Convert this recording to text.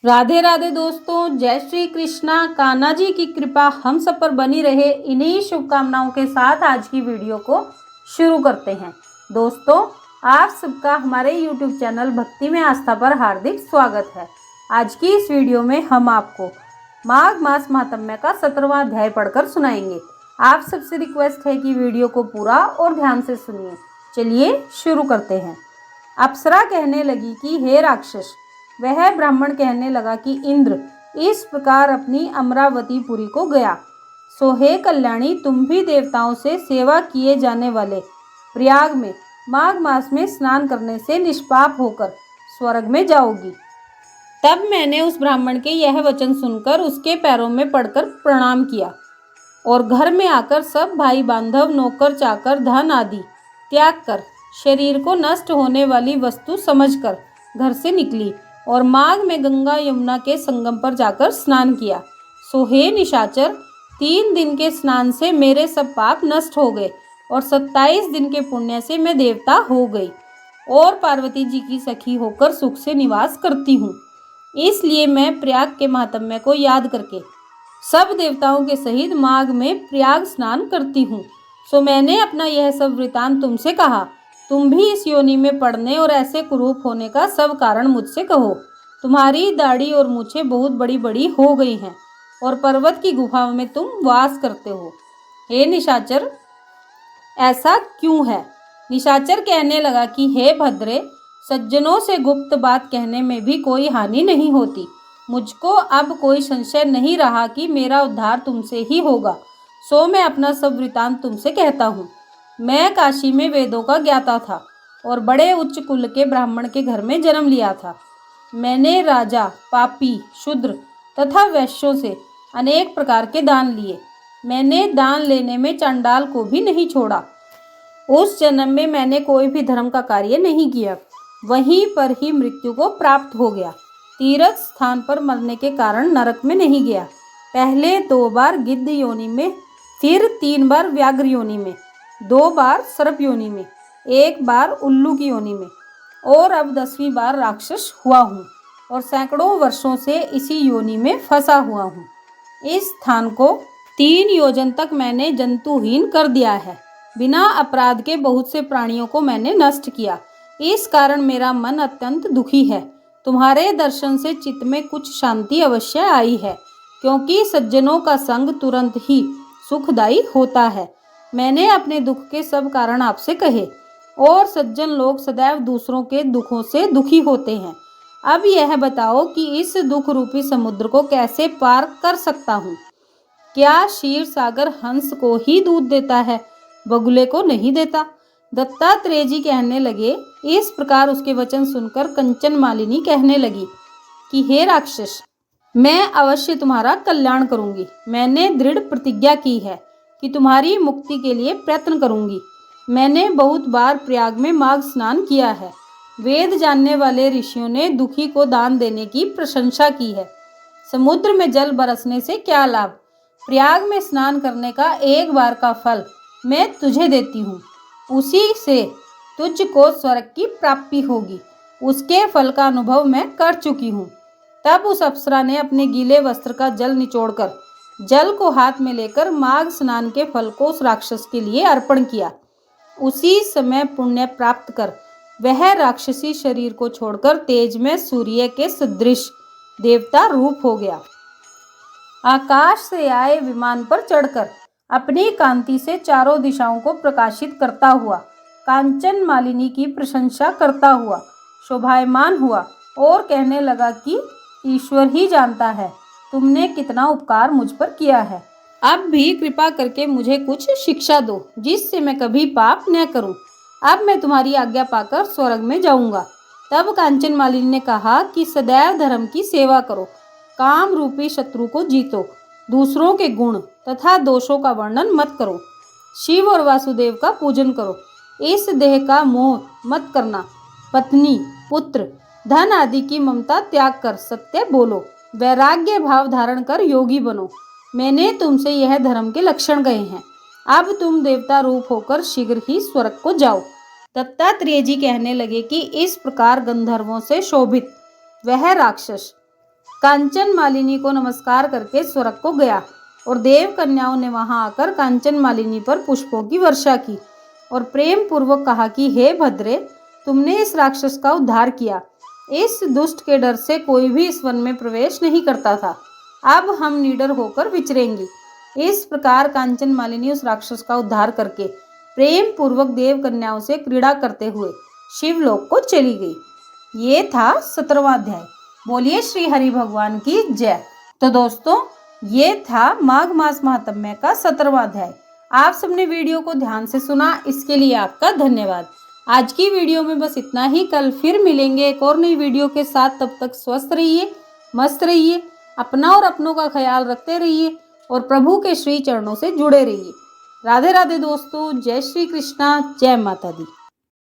राधे राधे दोस्तों, जय श्री कृष्णा। कान्हा जी की कृपा हम सब पर बनी रहे, इन्हीं शुभकामनाओं के साथ आज की वीडियो को शुरू करते हैं। दोस्तों, आप सबका हमारे YouTube चैनल भक्ति में आस्था पर हार्दिक स्वागत है। आज की इस वीडियो में हम आपको माघ मास महात्म्य का 17वां अध्याय पढ़कर सुनाएंगे। आप सबसे रिक्वेस्ट है कि वीडियो को पूरा और ध्यान से सुनिए। चलिए शुरू करते हैं। अप्सरा कहने लगी कि हे राक्षस। वह ब्राह्मण कहने लगा कि इंद्र इस प्रकार अपनी अमरावतीपुरी को गया। सो हे कल्याणी, तुम भी देवताओं से सेवा किए जाने वाले प्रयाग में माघ मास में स्नान करने से निष्पाप होकर स्वर्ग में जाओगी। तब मैंने उस ब्राह्मण के यह वचन सुनकर उसके पैरों में पड़कर प्रणाम किया और घर में आकर सब भाई बांधव, नौकर चाकर, धन आदि त्याग कर शरीर को नष्ट होने वाली वस्तु समझकर घर से निकली और माघ में गंगा यमुना के संगम पर जाकर स्नान किया। सो हे निशाचर, 3 दिन के स्नान से मेरे सब पाप नष्ट हो गए और 27 दिन के पुण्य से मैं देवता हो गई और पार्वती जी की सखी होकर सुख से निवास करती हूँ। इसलिए मैं प्रयाग के महात्म्य को याद करके सब देवताओं के सहित माघ में प्रयाग स्नान करती हूँ। सो मैंने अपना यह सब वृतांत तुमसे कहा। तुम भी इस योनि में पड़ने और ऐसे कुरूप होने का सब कारण मुझसे कहो। तुम्हारी दाढ़ी और मूछें बहुत बड़ी बड़ी हो गई हैं और पर्वत की गुफाओं में तुम वास करते हो। हे निशाचर, ऐसा क्यों है? निशाचर कहने लगा कि हे भद्रे, सज्जनों से गुप्त बात कहने में भी कोई हानि नहीं होती। मुझको अब कोई संशय नहीं रहा कि मेरा उद्धार तुमसे ही होगा। सो मैं अपना सब वृतांत तुमसे कहता हूँ। मैं काशी में वेदों का ज्ञाता था और बड़े उच्च कुल के ब्राह्मण के घर में जन्म लिया था। मैंने राजा, पापी, शूद्र तथा वैश्यों से अनेक प्रकार के दान लिए। मैंने दान लेने में चांडाल को भी नहीं छोड़ा। उस जन्म में मैंने कोई भी धर्म का कार्य नहीं किया, वहीं पर ही मृत्यु को प्राप्त हो गया। तीर्थ स्थान पर मरने के कारण नरक में नहीं गया। पहले 2 बार गिद्ध योनि में, फिर 3 बार व्याघ्र योनि में, 2 बार सर्प योनि में, 1 बार उल्लू की योनि में और अब 10वीं बार राक्षस हुआ हूँ और सैकड़ों वर्षों से इसी योनि में फंसा हुआ हूँ। इस स्थान को 3 योजन तक मैंने जंतुहीन कर दिया है। बिना अपराध के बहुत से प्राणियों को मैंने नष्ट किया। इस कारण मेरा मन अत्यंत दुखी है। तुम्हारे दर्शन से चित्त में कुछ शांति अवश्य आई है, क्योंकि सज्जनों का संग तुरंत ही सुखदायी होता है। मैंने अपने दुख के सब कारण आपसे कहे और सज्जन लोग सदैव दूसरों के दुखों से दुखी होते हैं। अब यह बताओ कि इस दुख रूपी समुद्र को कैसे पार कर सकता हूँ? क्या क्षीर सागर हंस को ही दूध देता है, बगुले को नहीं देता? दत्तात्रेय जी कहने लगे। इस प्रकार उसके वचन सुनकर कंचन मालिनी कहने लगी कि हे राक्षस, मैं अवश्य तुम्हारा कल्याण करूंगी। मैंने दृढ़ प्रतिज्ञा की है कि तुम्हारी मुक्ति के लिए प्रयत्न करूंगी। मैंने बहुत बार प्रयाग में माघ स्नान किया है। वेद जानने वाले ऋषियों ने दुखी को दान देने की प्रशंसा की है। समुद्र में जल बरसने से क्या लाभ? प्रयाग में स्नान करने का 1 बार का फल मैं तुझे देती हूँ। उसी से तुझको स्वर्ग की प्राप्ति होगी। उसके फल का अनुभव मैं कर चुकी हूँ। तब उस अप्सरा ने अपने गीले वस्त्र का जल निचोड़कर जल को हाथ में लेकर माघ स्नान के फल को उस राक्षस के लिए अर्पण किया। उसी समय पुण्य प्राप्त कर वह राक्षसी शरीर को छोड़कर तेज में सूर्य के सदृश देवता रूप हो गया। आकाश से आए विमान पर चढ़कर अपनी कांति से चारों दिशाओं को प्रकाशित करता हुआ, कांचन मालिनी की प्रशंसा करता हुआ शोभायमान हुआ और कहने लगा कि ईश्वर ही जानता है तुमने कितना उपकार मुझ पर किया है। अब भी कृपा करके मुझे कुछ शिक्षा दो, जिससे मैं कभी पाप न करूं। अब मैं तुम्हारी आज्ञा पाकर स्वर्ग में जाऊंगा। तब कांचन मालिनी ने कहा कि सदैव धर्म की सेवा करो, काम रूपी शत्रु को जीतो, दूसरों के गुण तथा दोषों का वर्णन मत करो, शिव और वासुदेव का पूजन करो, इस देह का मोह मत करना, पत्नी, पुत्र, धन आदि की ममता त्याग कर सत्य बोलो, वैराग्य भाव धारण कर योगी बनो। मैंने तुमसे यह धर्म के लक्षण कहे हैं। अब तुम देवता रूप होकर शीघ्र ही स्वर्ग को जाओ। दत्तात्रेय जी कहने लगे कि इस प्रकार गंधर्वों से शोभित वह राक्षस कांचन मालिनी को नमस्कार करके स्वर्ग को गया और देव कन्याओं ने वहां आकर कांचन मालिनी पर पुष्पों की वर्षा की और प्रेम पूर्वक कहा कि हे भद्रे, तुमने इस राक्षस का उद्धार किया। इस दुष्ट के डर से कोई भी इस वन में प्रवेश नहीं करता था। अब हम निडर होकर विचरेंगे। इस प्रकार कांचन मालिनी उस राक्षस का उद्धार करके प्रेम पूर्वक देव कन्याओं से क्रीड़ा करते हुए शिवलोक को चली गई। ये था 17वां अध्याय। बोलिए श्री हरि भगवान की जय। तो दोस्तों, ये था माघ मास महात्म्य का 17वां अध्याय। आप सबने वीडियो को ध्यान से सुना, इसके लिए आपका धन्यवाद। आज की वीडियो में बस इतना ही। कल फिर मिलेंगे एक और नई वीडियो के साथ। तब तक स्वस्थ रहिए, मस्त रहिए, अपना और अपनों का ख्याल रखते रहिए और प्रभु के श्री चरणों से जुड़े रहिए। राधे राधे दोस्तों। जय श्री कृष्णा, जय माता दी।